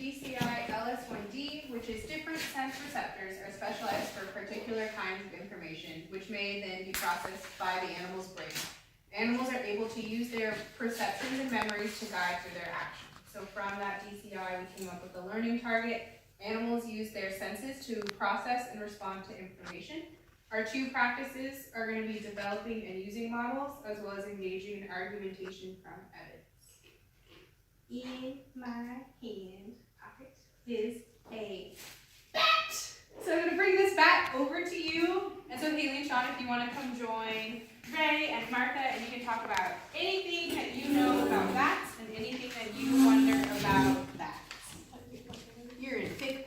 DCI-LS1D, which is different sense receptors are specialized for particular kinds of information, which may then be processed by the animal's brain. Animals are able to use their perceptions and memories to guide through their actions. So from that DCI, we came up with the learning target. Animals use their senses to process and respond to information. Our two practices are going to be developing and using models, as well as engaging in argumentation from evidence. In my hand is a bat. So I'm going to bring this bat over to you. And so Haley and Sean, if you want to come join Ray and Martha, and you can talk about anything that you know about bats and anything that you wonder about bats. You're in 5th grade,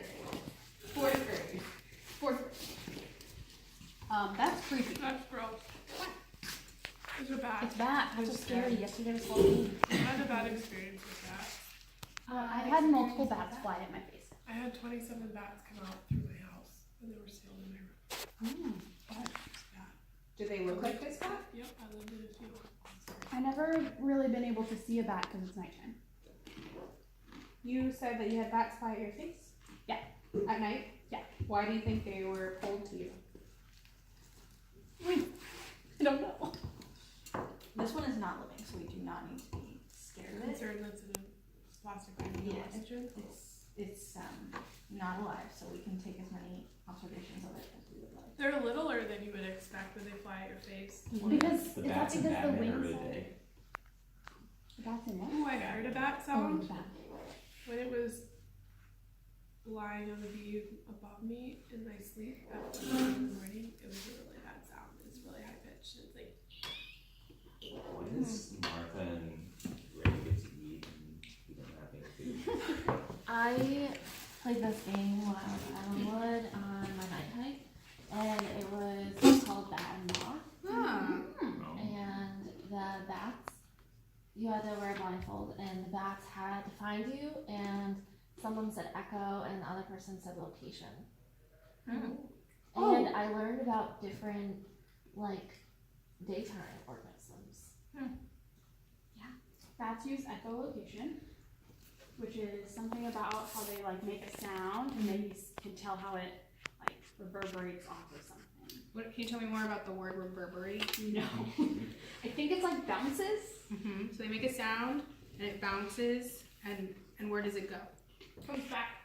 4th grade, 4th grade. That's creepy. That's gross. What? It's a bat. It's bad. That's so scary. Yesterday was Halloween. I had a bad experience with that. I've had multiple bats fly at my face. I had 27 bats come out through my house, and they were still in my room. Do they look like this bat? Yep, I lived in a few. I never really been able to see a bat because it's nighttime. You said that you had bats fly at your face? Yeah. At night? Yeah. Why do you think they were cold to you? I don't know. This one is not living, so we do not need to be scared of it. Concerned that's in a plastic bag with Yeah, oxygen. it's not alive, so we can take as many observations of it as we would like. They're littler than you would expect when they fly at your face. Because The is that bats in because the Batman are wings? today. Bats in what? Ooh, I heard a bat Oh, sound bat. when it was lying on the bee above me in my sleep at 1 in the morning. It was a really bad sound. It's really high pitched. It's like. When does Martha and Ray get to eat and we don't have any food? I played this game when I was at Islandwood on my night hike, and it was called Bat and Moth. No. And the bats, you had to wear a blindfold, and the bats had to find you, and some of them said echo, and the other person said location. Oh. And I learned about different, like, daytime organisms. Bats use echolocation, which is something about how they like make a sound and they can tell how it like reverberates off of something. What, can you tell me more about the word reverberate? No. I think it's like bounces. So they make a sound and it bounces, and where does it go? Comes back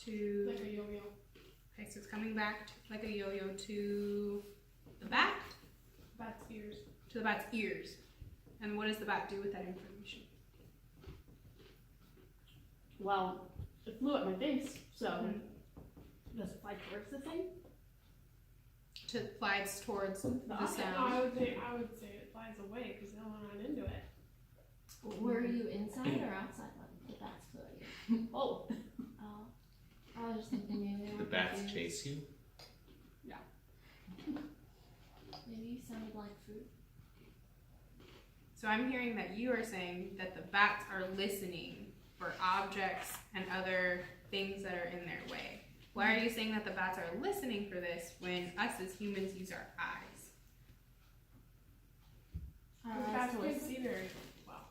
To like a yo-yo. okay, so it's coming back like a yo-yo to the bat, Bat's ears. to the bat's ears. And what does the bat do with that information? Well, it flew at my face, so does it fly towards the thing? To flies towards the No, I sound. would say it flies away because no one ran into it. Were you inside or outside when the bats flew at you? Oh. Oh, I was just thinking maybe they The were bats confused. chase you? Maybe you sounded like fruit. So I'm hearing that you are saying that the bats are listening for objects and other things that are in their way. Why are you saying that the bats are listening for this when us as humans use our eyes? Bats To can't listen. see very well.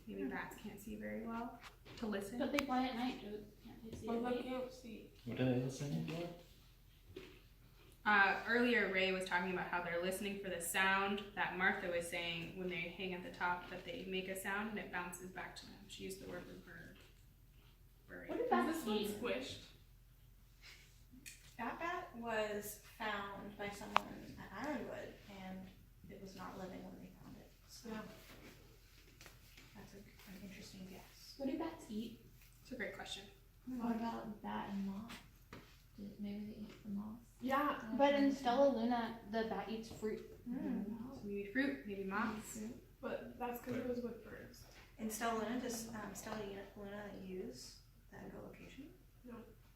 Maybe bats can't see very well to listen. But they fly at night, dude. Can't they see Well, at they night? can't see. What are they listening for? Earlier Ray was talking about how they're listening for the sound that Martha was saying when they hang at the top, that they make a sound and it bounces back to them. She used the word reverb. What did Is bats this one eat? squished? That bat was found by someone at Ironwood, and it was not living when they found it. So Yeah. that's an interesting guess. What do bats eat? It's a great question. What about bat and moth? Maybe they eat the moths? Yeah, but in Stella Luna, the bat eats fruit. So maybe fruit, maybe moths. But that's because it was with birds. In Stella Luna, does Stella Luna use the echolocation?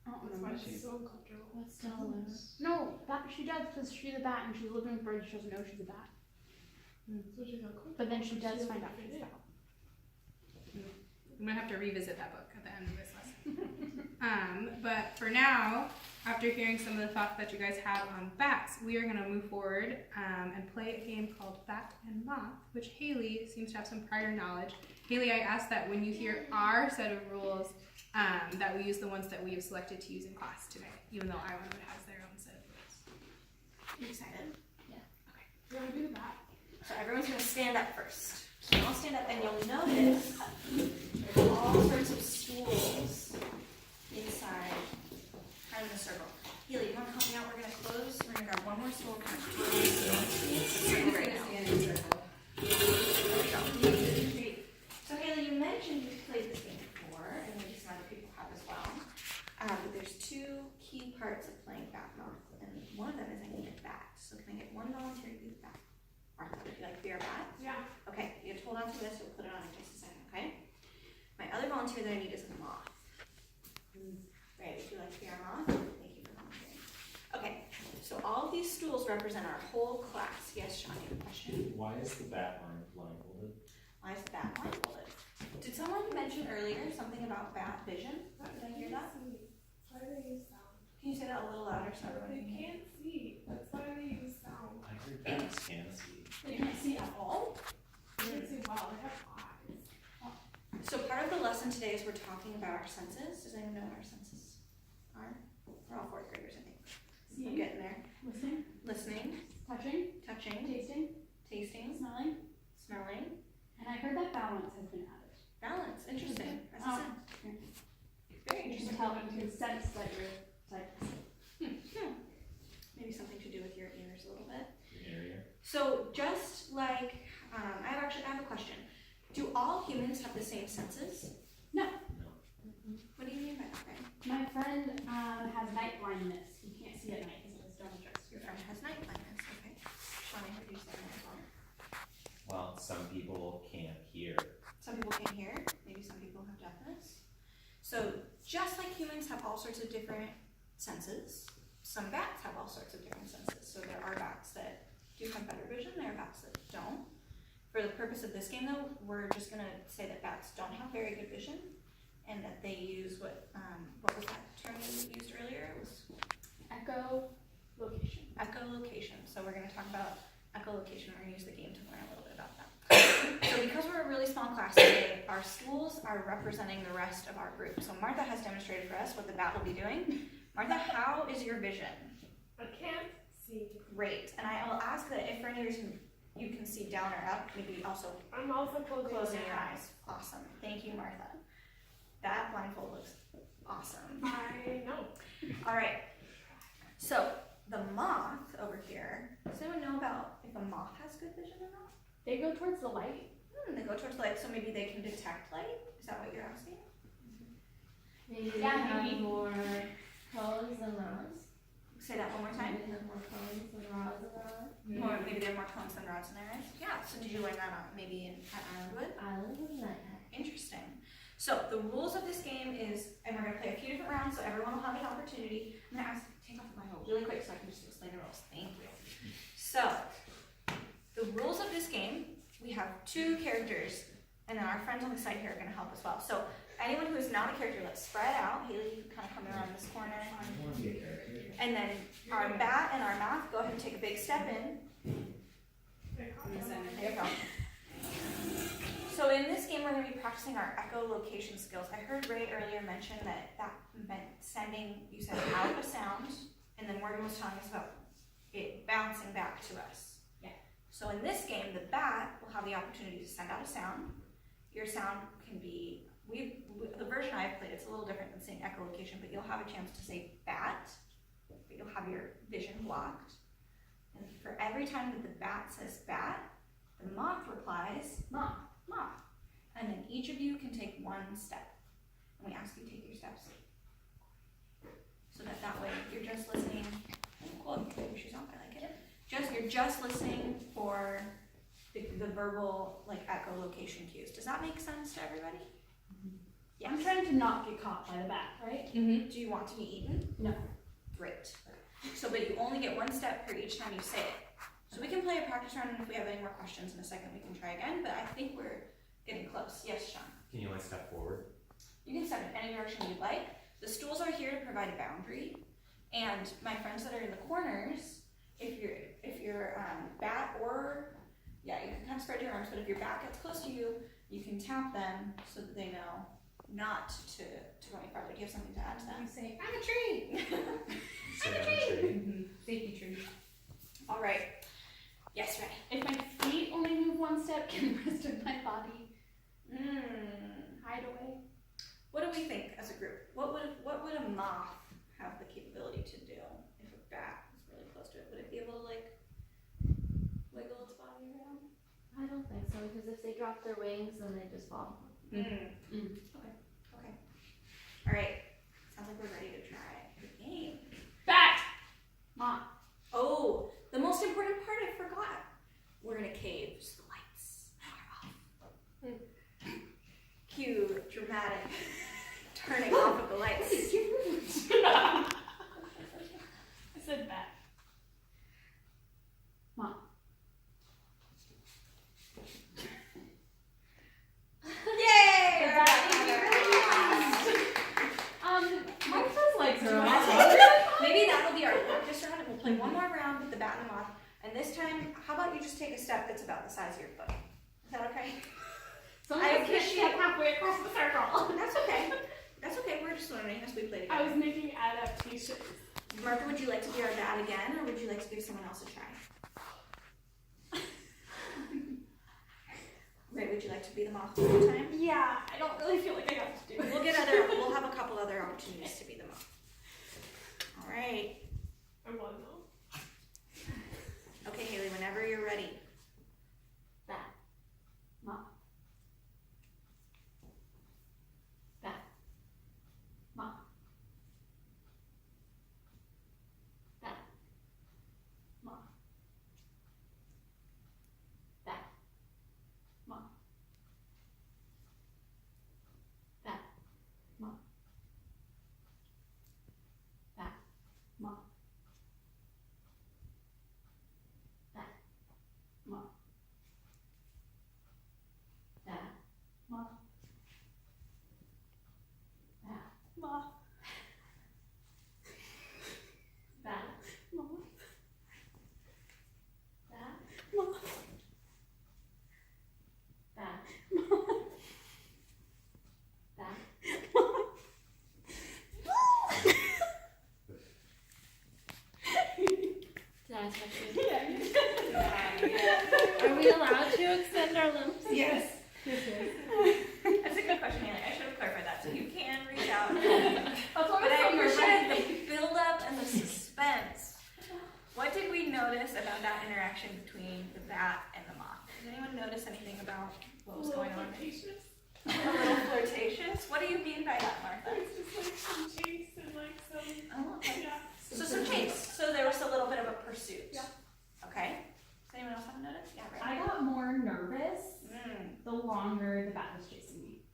That's why she's so uncomfortable. What's Stella Luna? No, that she does because she's a bat and she's living with birds. She doesn't know she's a bat. So she's uncomfortable. But then she does doesn't find out fit she's a in. bat. I'm gonna have to revisit that book at the end of this lesson. But for now, after hearing some of the thoughts that you guys have on bats, we are gonna move forward and play a game called Bat and Moth, which Haley seems to have some prior knowledge. Haley, I asked that when you hear our set of rules, that we use the ones that we have selected to use in class today, even though Ironwood has their own set of rules. You excited? You wanna do that? So everyone's gonna stand up first. So you all stand up and you'll notice there's all sorts of stools inside, kind of in a circle. Healy, you wanna help me out? We're gonna close, we're gonna grab one more stool. We're gonna close right now. There we go. Great. So Haley, you mentioned you've played this game before, and maybe some other people have as well. There's two key parts of playing Bat Moth, and one of them is I need a bat. So can I get one volunteer to be the bat? Martha, would you like to be our bat? Yeah. Okay, you have to hold on to this, we'll put it on in just a second, okay? My other volunteer that I need is a moth. Ray, would you like to be our moth? Thank you for volunteering. Okay, so all of these stools represent our whole class. Yes, Sean, you have a question? Why is the bat blindfolded? Why is the bat blindfolded? Did someone mention earlier something about bat vision? Did I hear that? Why do they use sound? Can you say that a little louder so everyone They can hear? can't see, that's why they use sound. I heard bats can see. They can't see at all? They can't see well, they have eyes. So part of the lesson today is we're talking about our senses. Does anyone know what our senses are? We're all fourth graders, I think. We're Seeing, getting there. listening, Listening, touching, touching, tasting, tasting, smelling, smelling, and I heard that balance has been added. balance. Interesting. That's Oh. Very You interesting. can tell, you can sense that you're like, Maybe something to do with your ears a little bit. Area. So just like, I have a question. Do all humans have the same senses? no. What do you mean by that, Ray? My friend has night blindness. He can't see at night because of his dermatologist. Your friend has night blindness, okay. Sean, I heard you say that as well. Well, some people can't hear. Some people can't hear, maybe some people have deafness. So just like humans have all sorts of different senses, some bats have all sorts of different senses. So there are bats that do have better vision, there are bats that don't. For the purpose of this game though, we're just gonna say that bats don't have very good vision and that they use what was that term you used earlier? It was Echolocation. echolocation. So we're gonna talk about echolocation. We're gonna use the game to learn a little bit about that. So because we're a really small class today, our stools are representing the rest of our group. So Martha has demonstrated for us what the bat will be doing. Martha, how is your vision? I can't see. Great. And I will ask that if for any reason you can see down or up, maybe also I'm also closing your eyes. Awesome. Thank you, Martha. That blindfold looks awesome. I know. All right. So the moth over here, does anyone know about if a moth has good vision or not? They go towards the light. They go towards light, so maybe they can detect light? Is that what you're asking? Maybe they Yeah, have maybe. more cones than rods. Say that one more time. Maybe they have more cones than rods in their eyes. More, maybe there are more cones than rods in their eyes? Yeah, so did you learn that maybe at Ironwood? Island of Nighthawk. Interesting. So the rules of this game is, and we're gonna play a few different rounds, so everyone will have an opportunity. I'm gonna ask, take off my robe really quick so I can just explain the rules. Thank you. So, the rules of this game, we have two characters, and then our friends on the side here are gonna help as well. So, anyone who is not a character, let's spread out. Haley, you can kind of come around this corner. I want to be a character. And then our bat and our moth, go ahead and take a big step in. There you go. So in this game, we're going to be practicing our echolocation skills. I heard Ray earlier mention that meant sending, you said, out a sound, and then Morgan was telling us about it bouncing back to us. Yeah. So in this game, the bat will have the opportunity to send out a sound. Your sound can be, the version I've played, it's a little different than saying echolocation, but you'll have a chance to say bat, but you'll have your vision blocked. And for every time that the bat says bat, the moth replies, moth, moth. And then each of you can take one step. And we ask you to take your steps. So that way you're just listening. Oh, cool, you put your shoes on, I like it. You're just listening for the verbal like echolocation cues. Does that make sense to everybody? Yes. I'm trying to not get caught by the bat, right? Mm-hmm. Do you want to be eaten? No. Great. So, but you only get one step for each time you say it. So we can play a practice round, and if we have any more questions in a second, we can try again, but I think we're getting close. Yes, Sean? Can you only step forward? You can step in any direction you'd like. The stools are here to provide a boundary, and my friends that are in the corners, if you're bat or, yeah, you can kind of spread your arms, but if your bat gets close to you, you can tap them so that they know not to go any you have something to add to You that? say, I'm a tree. Say I'm a tree. Safety tree. All right. Yes, Ray. If my feet only move one step, can the rest of my body hide away? What do we think as a group? What would a moth have the capability to do if a bat was really close to it? Would it be able to like wiggle its body around? I don't think so, because if they drop their wings, then they just fall. Okay. All right. Sounds like we're ready to try the game. Bat! Moth. Oh, the most important part I forgot. We're in a cave, so the lights are off. Cue dramatic turning off of the lights. I said bat. Moth. Yay! Good Martha's legs are Maybe that'll be our practice round, and we'll play one more round with the bat and the moth. And this time, how about you just take a step that's about the size of your foot? Is that okay? Someone I has to appreciate- step halfway across the circle. That's okay. That's okay. We're just learning as we play together. I was making adaptations. Martha, would you like to be our bat again, or would you like to give someone else a try? Ray, would you like to be the moth one more time? Yeah, I don't really feel like I have to do it. We'll have a couple other opportunities to be the moth. All right. I want to know. Okay, Haley, whenever you're ready. Bat. Moth. Bat. Moth. Bat. Moth. Bat. Moth. Bat. Moth. Bat. Moth. Bat. Moth. Bat. Moth. Bat. Moth. Bat. Moth. Bat. Moth. Bat. Moth. Bat. Did I touch you? Yeah. Are we allowed to extend our limbs? Yes. That's a good question, Haley. I should have clarified that. So you can reach out. That's what But I I'm appreciate the build-up and the suspense. What did we notice about that interaction between the bat and the moth? Did anyone notice anything about what was going on? Flirtatious. A little flirtatious? What do you mean by that, Martha? It's just like some chase and like some, Oh, okay. yeah. So some chase. So there was a little bit of a pursuit. Yeah. Okay. Does anyone else have a notice? Yeah, I right. got more nervous Mm. the longer the bat was chasing me.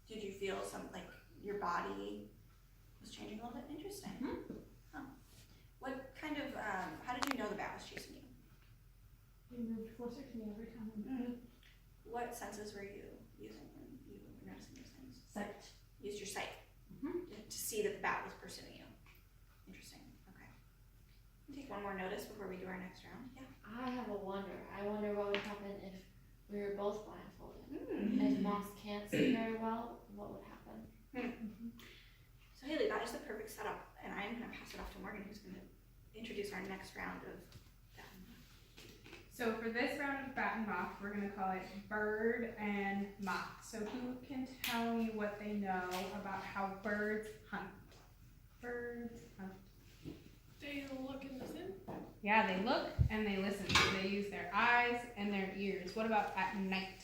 Did you feel some, like, your body was changing a little bit? Interesting. Huh. What kind of, how did you know the bat was chasing you? He moved closer to me every time. What senses were you using when you were noticing those things? Sight. Used your sight Mhm. to see that the bat was pursuing you. Interesting. Okay. We'll take one more notice before we do our next round. Yeah. I have a wonder. I wonder what would happen if we were both blindfolded. Mm. If moths can't see very well, what would happen? So Haley, that is the perfect setup, and I'm going to pass it off to Morgan, who's going to introduce our next round of that. So for this round of bat and moth, we're gonna call it bird and moth. So who can tell me what they know about how birds hunt? Birds hunt. They look and listen. Yeah, they look and they listen. So they use their eyes and their ears. What about at night?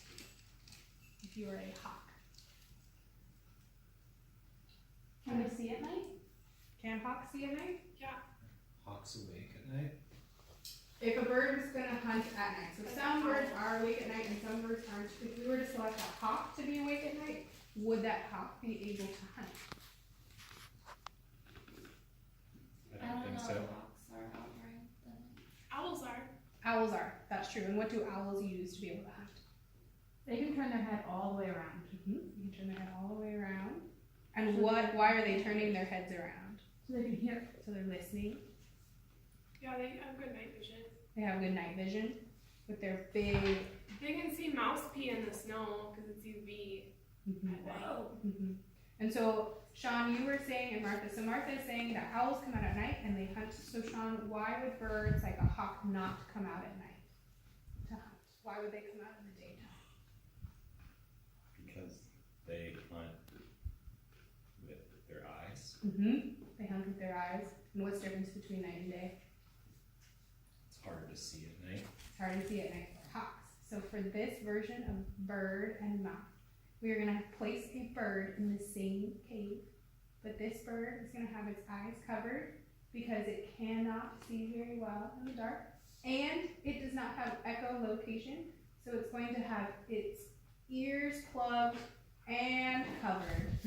If you were a hawk. Can we see at night? Can hawks see at night? Hawks awake at night. If a bird is gonna hunt at night, so some birds are awake at night and some birds aren't. If we were to select a hawk to be awake at night, would that hawk be able to hunt? I don't think know so. if hawks are out during the night. Owls are. Owls are, that's true. And what do owls use to be able to hunt? They can turn their head all the way around. You can turn their head all the way around. And why are they turning their heads around? So they can hear. So they're listening. Yeah, they have good night vision. They have good night vision with their big. They can see mouse pee in the snow because it's UV at night. Whoa. And so, Sean, you were saying, and Martha, so Martha is saying that owls come out at night and they hunt. So Sean, why would birds like a hawk not come out at night to hunt? Why would they come out in the daytime? Because they hunt with their eyes. Mm-hmm. They hunt with their eyes. And what's the difference between night and day? It's harder to see at night. It's hard to see at night for hawks. So for this version of bird and moth, we are gonna place a bird in the same cave, but this bird is gonna have its eyes covered because it cannot see very well in the dark, and it does not have echolocation, so it's going to have its ears plugged and covered.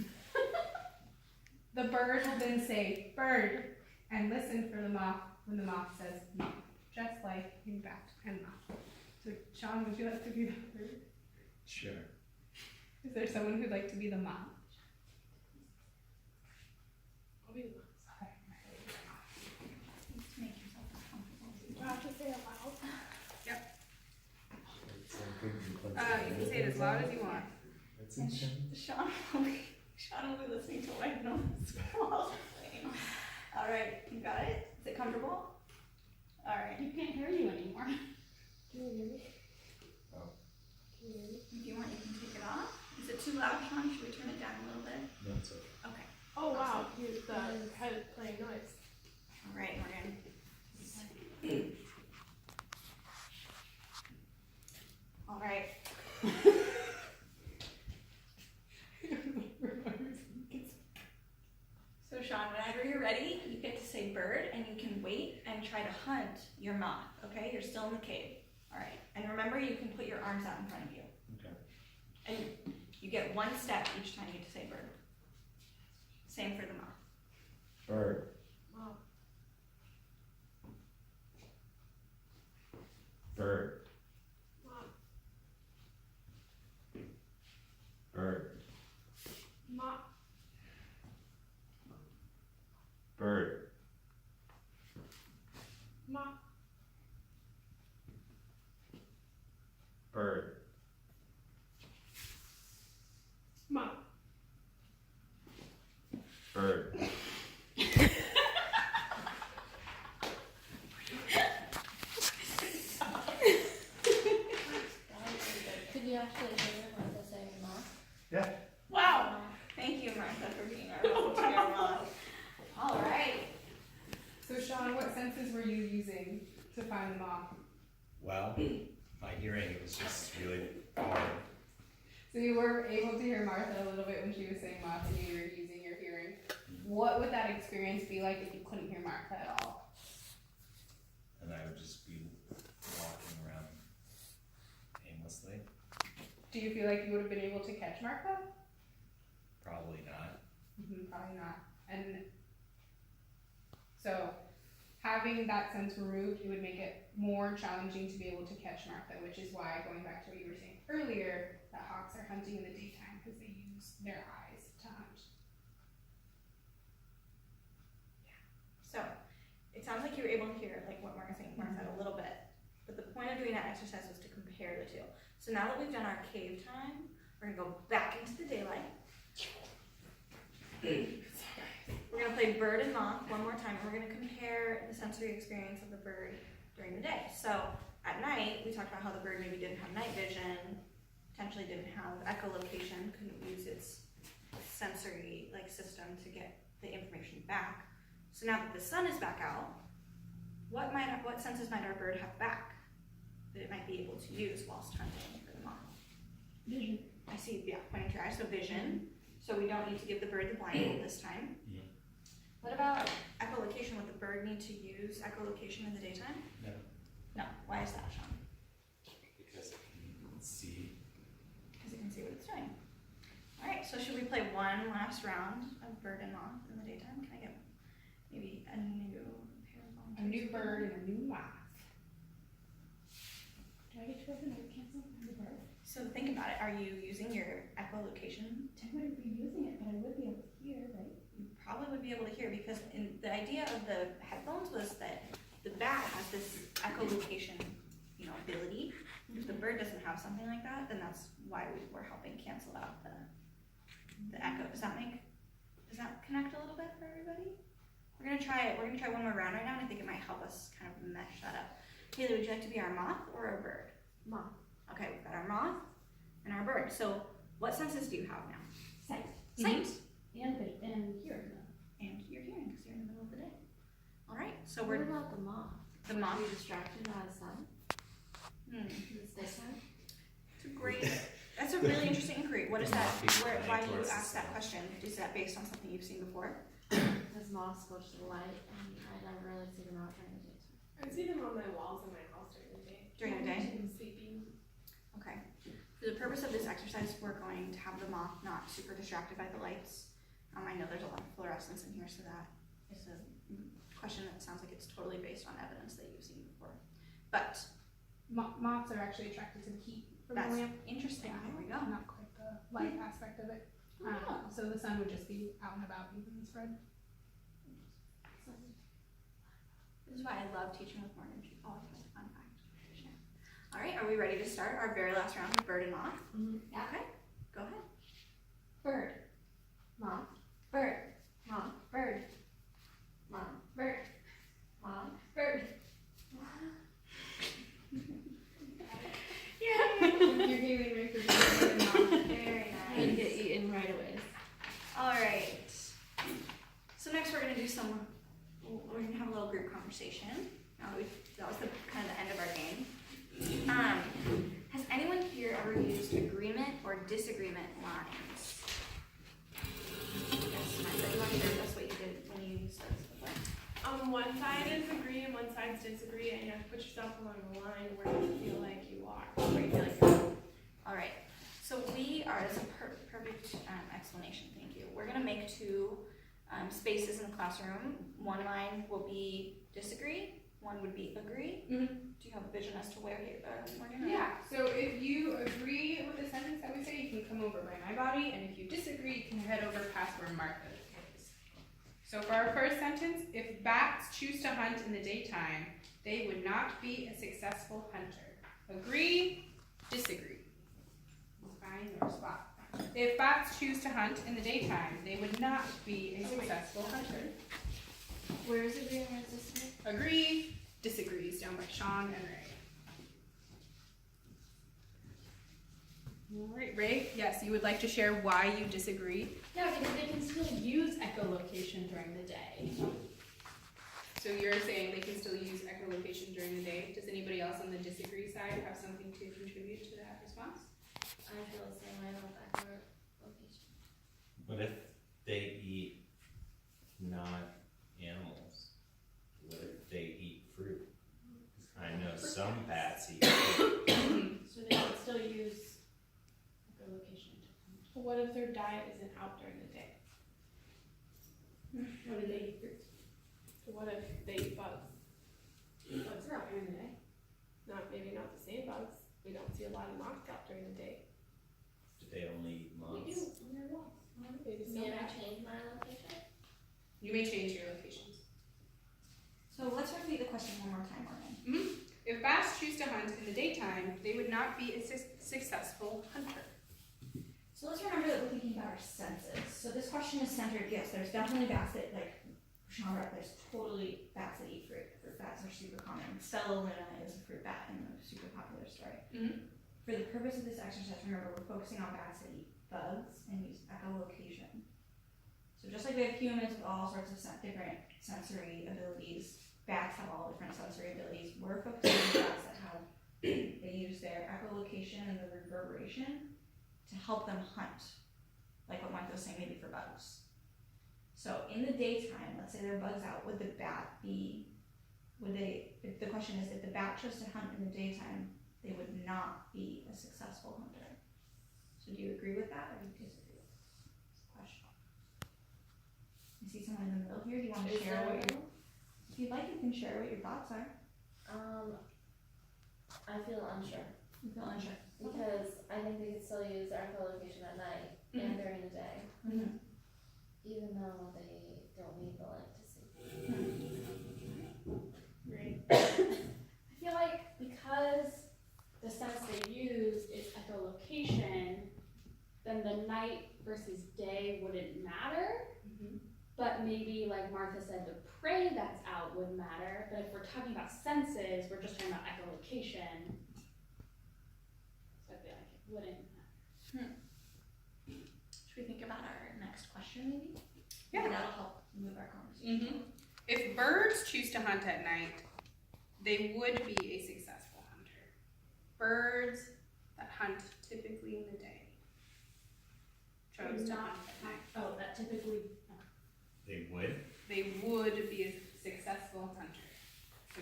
The bird will then say bird and listen for the moth when the moth says moth, just like in bat and moth. So Sean, would you like to be the bird? Sure. Is there someone who'd like to be the moth? I'll be the one. Okay. To make yourself comfortable. Do I have to say it loud? You can say it as loud as you want. That's And insane. Sean will be listening to white noise while playing. All right, you got it? Is it comfortable? All right. You can't hear you anymore. Can you hear me? Oh. Can you hear me? If you want, you can take it off. Is it too loud, Sean? Should we turn it down a little bit? No, it's okay. Okay. Oh wow, here's the head playing noise. All right, Morgan. All right. So Sean, whenever you're ready, you get to say bird, and you can wait and try to hunt your moth. Okay, you're still in the cave. All right, and remember, you can put your arms out in front of you, Okay. and you get one step each time you say bird. Same for the moth. Bird. Wow. Bird. Wow. Bird. Ma. Bird. Ma. Bird. Ma. Bird. Could you actually hear Martha saying moth? Yeah. Wow. Thank you, Martha, for being our volunteer moth. All right. So Sean, what senses were you using to find the moth? Well, my hearing, it was just really hard. So you were able to hear Martha a little bit when she was saying moth, and you were using your hearing. What would that experience be like if you couldn't hear Martha at all? And I would just be walking around aimlessly. Do you feel like you would have been able to catch Martha? Probably not. Probably not. And so having that sense removed, it would make it more challenging to be able to catch Martha, which is why, going back to what you were saying earlier, that hawks are hunting in the daytime because they use their eyes to hunt. So it sounds like you were able to hear like what Martha said a little bit, but the point of doing that exercise was to compare the two. So now that we've done our cave time, we're gonna go back into the daylight. We're gonna play bird and moth one more time, and we're gonna compare the sensory experience of the bird during the day. So at night, we talked about how the bird maybe didn't have night vision, potentially didn't have echolocation, couldn't use its sensory system to get the information back. So now that the sun is back out, what senses might our bird have back that it might be able to use whilst hunting for the moth? Vision. I see, yeah, pointing to your eyes, so vision. So we don't need to give the bird the blindfold this time. Yeah. What about echolocation? Would the bird need to use echolocation in the daytime? No. No. Why is that, Sean? Because it can see. Because it can see what it's doing. All right, so should we play one last round of bird and moth in the daytime? Can I get maybe a new pair of A volunteers? new bird and a new moth. Do I get to open or cancel on the bird? So think about it. Are you using your echolocation? I wouldn't be using it, but I would be able to hear, right? You probably would be able to hear, because the idea of the headphones was that the bat has this echolocation, ability. If the bird doesn't have something like that, then that's why we're helping cancel out the echo. Does that make everybody? We're gonna try one more round right now, and I think it might help us kind of mesh that up. Haley, would you like to be our moth or our bird? Moth. Okay, we've got our moth and our bird. So what senses do you have now? Sight. Sight. And hearing. And you're hearing because you're in the middle of the day. All right, so What we're about the moth? the moth. Are you distracted by the sun? This daytime? It's a great. That's a really interesting inquiry. What is that? Why do you Towards the ask that sun. question? Is that based on something you've seen before? Because moths go to the light, and I never really see them out during the daytime. I see them on my walls in my house during the day. During the day? I'm sleeping. Okay. For the purpose of this exercise, we're going to have the moth not super distracted by the lights. I know there's a lot of fluorescence in here, so that is a question that sounds like it's totally based on evidence that you've seen before. But Moths are actually attracted to the heat from that's the lamp. interesting. Yeah, There we go. not quite the light aspect of it. So the sun would just be out and about evenly spread. This is why I love teaching with Morgan. She always has a fun fact to share. All right, are we ready to start our very last round of bird and moth? Yeah. Okay, go ahead. Bird. Moth. Bird. Moth. Bird. Moth. Bird. Moth. Bird. You're getting ready for the moth. Very And nice. get eaten right away. All right. So next we're gonna do we're gonna have a little group conversation. Now that was the kind of the end of our game. Has anyone here ever used agreement or disagreement lines? Yes, Martha, you want to share with us what you did when you used those before? One side is agree and one side's disagree, and you have to put yourself along the line where you feel like you are. Where you feel like you're at. All right. So that's a perfect explanation. Thank you. We're gonna make two spaces in the classroom. One line will be disagree. One would be agree. Mhm. Do you have a vision as to where we're gonna? Yeah, so if you agree with the sentence that we say, you can come over by my body, and if you disagree, you can head over past where Martha is. So for our first sentence, if bats choose to hunt in the daytime, they would not be a successful hunter. Agree, disagree. Find your spot. If bats choose to hunt in the daytime, they would not be a successful hunter. Where is it being resistant? Agree, disagrees, down by Sean and Ray. All right, Ray, yes, you would like to share why you disagree? Yeah, because they can still use echolocation during the day. So you're saying they can still use echolocation during the day. Does anybody else on the disagree side have something to contribute to that response? I feel the same way with echolocation. What if they eat not animals? What if they eat fruit? 'Cause I know some bats eat fruit. So they can still use echolocation. But what if their diet isn't out during the day? What do they eat fruit? So what if they eat bugs? Bugs are out during the day. Maybe not the same bugs. We don't see a lot of moths out during the day. Do they only eat We moths? do, on their walls. Maybe some May I bats. change my location? You may change your locations. So let's repeat the question one more time, Morgan. If bats choose to hunt in the daytime, they would not be a successful hunter. So let's remember that we're thinking about our senses. So this question is centered, yes, there's definitely bats that, like Sean brought up, there's totally bats that eat fruit. Fruit bats are super common. Stella Luna is a fruit bat in a super popular story. For the purpose of this exercise, remember, we're focusing on bats that eat bugs and use echolocation. So just like we have humans with all sorts of different sensory abilities, bats have all different sensory abilities. We're focusing on bats that have, they use their echolocation and the reverberation to help them hunt, like what Martha was saying, maybe for bugs. So in the daytime, let's say there are bugs out, would the bat be, if the question is, if the bat chose to hunt in the daytime, they would not be a successful hunter. So do you agree with that, or do you disagree with this question? I see someone in the middle here, do you want to Is share there what your, one? if you'd like, you can share what your thoughts are. I feel unsure You feel unsure. because I think they could still use their echolocation at night and during the day, Mm-hmm. even though they don't need the light to see. Right. I feel like because the sense they use is echolocation, then the night versus day wouldn't matter. But but maybe like Martha said, the prey that's out wouldn't matter, but if we're talking about senses, we're just talking about echolocation. So I feel like it wouldn't matter. Should we think about our next question maybe? Yeah. Maybe that'll help move our conversation. If birds choose to hunt at night, they would be a successful hunter. Birds that hunt typically in the day chose to hunt at night. Oh, that typically, They would? They would be a successful hunter.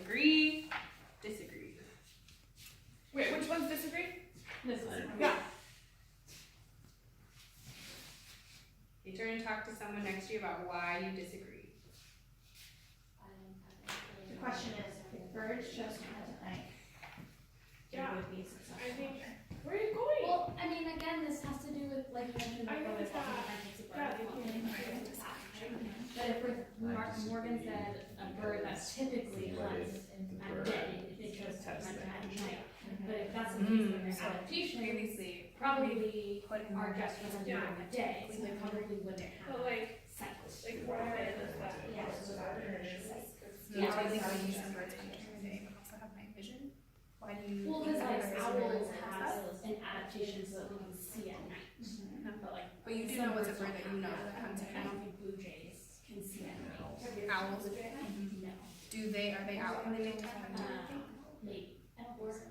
Agree, disagree. Wait, which ones disagree? this is. Yeah. You turn and talk to someone next to you about why you disagree. The question is, if birds chose to hunt at night, they Yeah. would be a successful I think- hunter. Where are you going? Well, I mean, again, this has to do with, like you mentioned I before, know with that. different types of Yeah, birds. they But if Morgan said a bird that typically hunts at day, if they chose to hunt at night. But if that's the case, then their So adaptation previously, probably put in are there. just for hunting during the day, so they probably wouldn't But have like, cycles. why are the stuff? Yeah. Yeah, I think we use some birds hunting during the day, but also have night vision. Why do you? Well, think because that like is? owls have an adaptation so that we can see at night. But like. But you do some know it's a birds bird that don't you know have that hunts at I don't night. think blue jays can see at night. Owls. No. Are they out in the daytime? hunting? Maybe. I don't think so.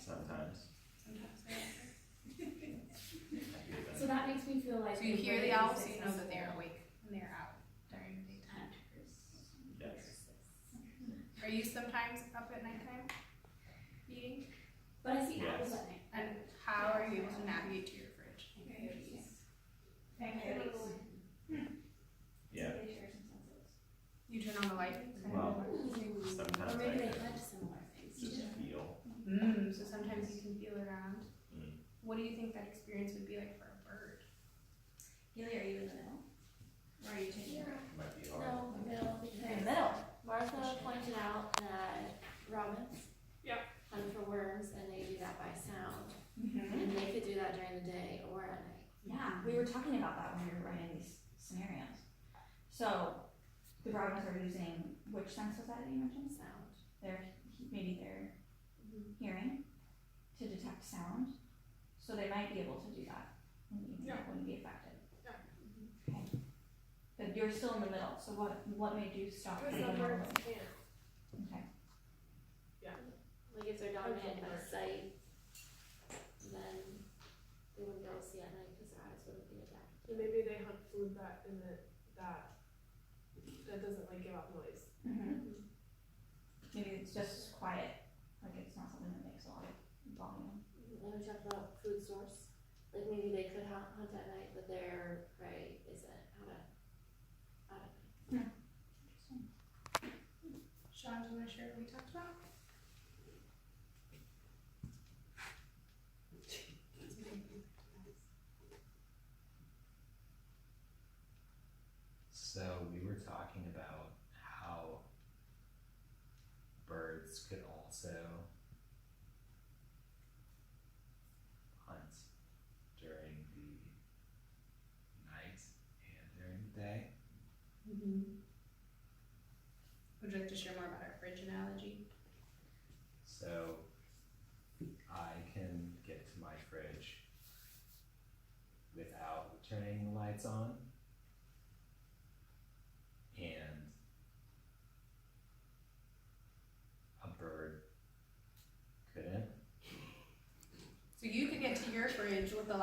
Sometimes. Sometimes they are. So that makes me feel like. So you they hear would the be owls, so you know that successful they are awake and they are out during the daytime. hunters. Yes. Are you sometimes up at nighttime eating? But I see Yes. owls at night. And how are you able to navigate to your fridge? Yeah. They share some senses. You turn on the light? Well, Or sometimes maybe they I hunt similar things. just feel. So sometimes you can feel around. Mm. What do you think that experience would be like for a bird? Haley, are you in the middle? Or are you taking a break? Might be hard. No, In the because middle. Martha pointed out that robins Yeah. hunt for worms and they do that by sound. Mm-hmm. And they could do that during the day or at night. Yeah, we were talking about that when we were writing these scenarios. So, the robins are using, which sense was that you mentioned? Sound. Maybe their hearing to detect sound. So they might be able to do that in the evening, it wouldn't be affected. Yeah. Okay. But you're still in the middle, so what made you stop? Because thinking the all the birds way? can't. Okay. Like if they're dominant by sight, then they wouldn't be able to see at night because their eyes wouldn't be adapted. And maybe they hunt food that doesn't like give out noise. Mm-hmm. Maybe it's just quiet, like it's not something that makes a lot of volume. Then we talked about food source. Like maybe they could hunt at night, but their prey isn't out at night. Interesting. Sean, do you want to share what we talked about? So we were talking about how birds could also hunt during the night and during the day. Would you like to share more about our fridge analogy? So I can get to my fridge without turning the lights on. And a bird couldn't. So you could get to your fridge with the